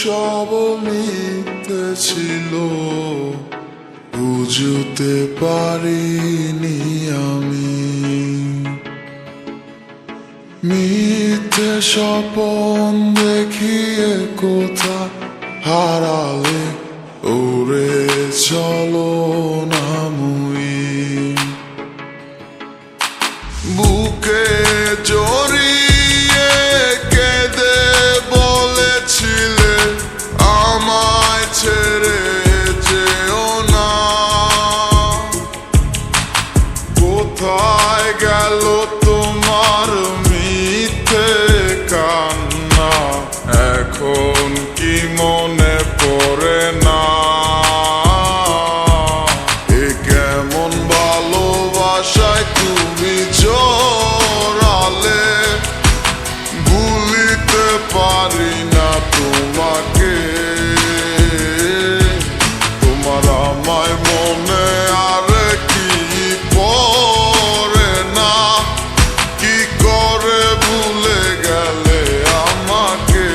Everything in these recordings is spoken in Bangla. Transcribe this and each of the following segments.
সব মিথ্যে ছিল, বুঝতে পারিনি আমি। মিথ্যে স্বপন দেখিয়ে কোথা হারালে ওরে চলো না মুই। বুকে জড়িয়ে কেঁদে বলেছিলে আমায় ছেড়ে যেও না। কোথায় গেল তোমার মিথ্যে কান্না, এখন কি মনে পড়ে না? এ কেমন ভালোবাসায় তুমি জড়ালে, ভুলিতে পারি না তোমাকে। তোমার আমায় মনে আর কি পড়ে না, কি করে ভুলে গেলে আমাকে।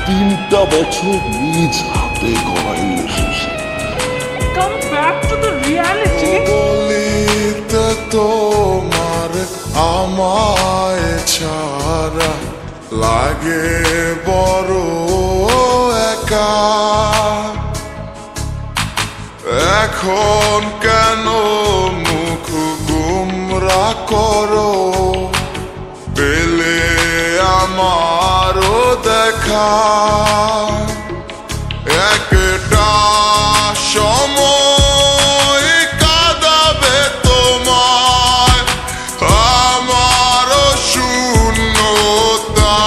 তিনটা বছর নিজ হাতে গড়া relationship. Come back to the reality. বলিতে তোমার আমায় ছাড়া লাগে বড় একা। এখন কেন মুখ গুমরা করো, পেলে আমারও দেখা। একটা সময় কাঁদাবে তোমায় আমারও শূন্যতা।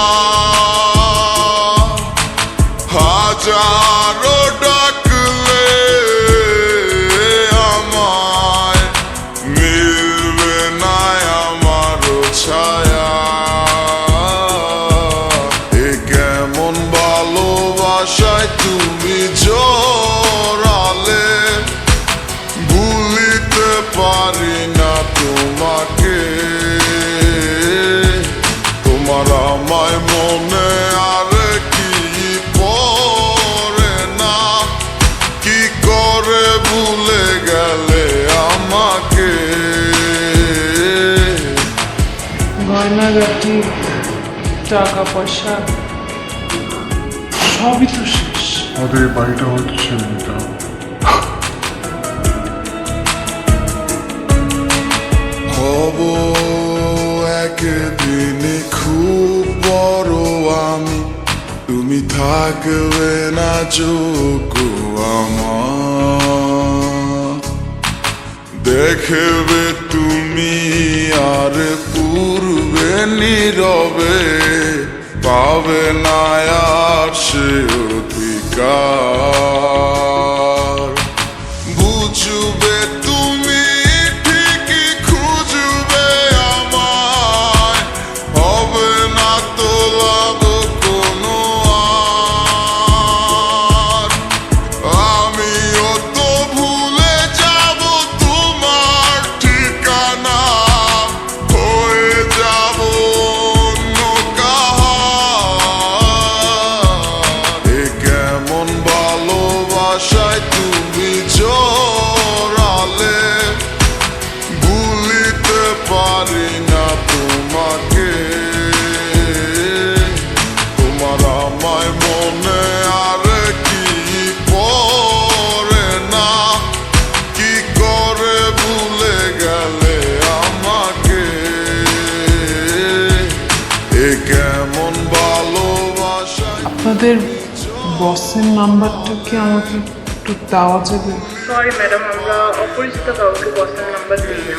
হাজারো ডাকলে আমায় মিলবে না আমারও ছায়া। এ কেমন ভালোবাসায় তুমি জড়ালে, ভুলিতে পারি না তোমাকে। তোমার আমায় মনে আর কি পড়ে না, কি করে ভুলে গেলে আমাকে। গয়নাগাটি, টাকা পয়সা সবই তো শেষ। আমাদের এই বাড়িটা হয়তো ছেড়ে দিতে হবে। হব একদিন খুব বড় আমি, তুমি থাকবে না যোগ্য আমার। দেখবে তুমি আর পূর্বে নীরবে, পাবে না আর সে অধিকার। বুঝবে তুমি ঠিকই খুঁজবে আমায়, হবে না তো লাভ কোনো আর। আমিও তো ভুলে যাব তোমার ঠিকানা, হয়ে যাব অন্য কাহার। এ কেমন ভালোবাসায় তুমি জড়ালে, ভুলিতে পারি না তোমাকে। তোমার আমায় মনে আর কি পড়ে না, কি করে ভুলে গেলে আমাকে। এ কেমন ভালোবাসা। আপনাদের বসের নাম্বারটা কি আমাকে একটু দেওয়া যাবে? সরি ম্যাডাম, আমরা অপরিচিত কাউকে বসের নাম্বার দিই না।